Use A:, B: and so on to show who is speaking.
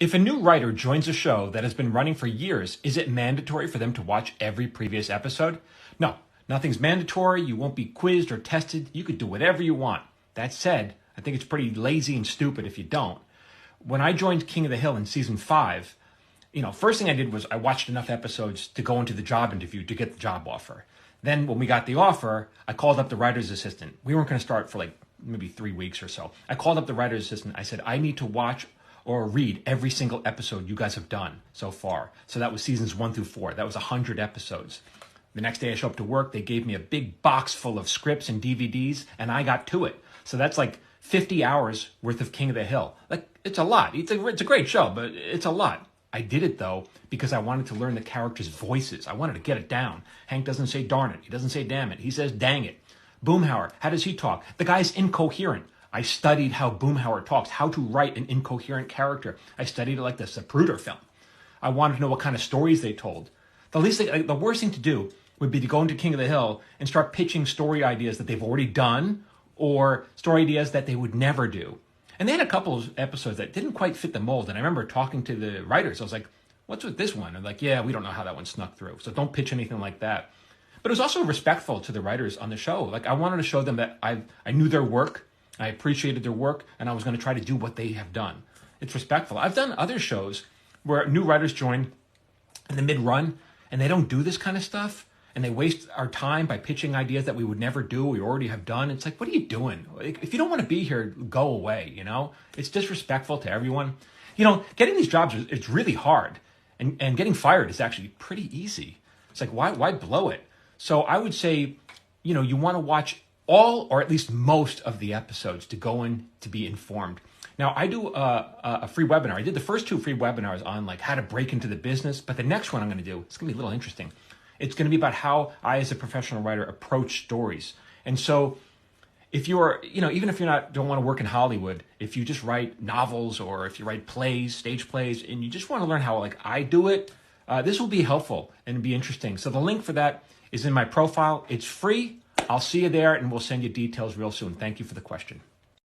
A: If a new writer joins a show that has been running for years, is it mandatory for them to watch every previous episode? No, nothing's mandatory. You won't be quizzed or tested. You could do whatever you want. That said, I think it's pretty lazy and stupid if you don't. When I joined King of the Hill in season 5, first thing I did was I watched enough episodes to go into the job interview to get the job offer. Then when we got the offer, I called up the writer's assistant. We weren't going to start for like maybe 3 weeks or so. I called up the writer's assistant. I said, I need to watch or read every single episode you guys have done so far. So that was seasons 1 through 4. That was 100 episodes. The next day I show up to work, they gave me a big box full of scripts and DVDs, and I got to it. So that's like 50 hours worth of King of the Hill. Like, it's a lot. It's a great show, but it's a lot. I did it, though, because I wanted to learn the characters' voices. I wanted to get it down. Hank doesn't say darn it. He doesn't say damn it. He says dang it. Boomhauer, how does he talk? The guy's incoherent. I studied how Boomhauer talks, how to write an incoherent character. I studied it like the Zapruder film. I wanted to know what kind of stories they told. The worst thing to do would be to go into King of the Hill and start pitching story ideas that they've already done or story ideas that they would never do. And they had a couple of episodes that didn't quite fit the mold. And I remember talking to the writers. I was like, what's with this one? And like, yeah, we don't know how that one snuck through. So don't pitch anything like that. But it was also respectful to the writers on the show. Like, I wanted to show them that I knew their work. I appreciated their work, and I was going to try to do what they have done. It's respectful. I've done other shows where new writers join in the mid-run, and they don't do this kind of stuff, and they waste our time by pitching ideas that we would never do, we already have done. It's like, what are you doing? If you don't want to be here, go away, It's disrespectful to everyone. Getting these jobs is really hard, and getting fired is actually pretty easy. It's like, why blow it? So I would say, you want to watch all or at least most of the episodes to go in to be informed. Now, I do a free webinar. I did the first 2 free webinars on like how to break into the business, but the next one I'm going to do, it's going to be a little interesting. It's going to be about how I, as a professional writer, approach stories. And so if you're, even if don't want to work in Hollywood, if you just write novels or if you write plays, stage plays, and you just want to learn how like I do it, this will be helpful and be interesting. So the link for that is in my profile. It's free. I'll see you there, and we'll send you details real soon. Thank you for the question.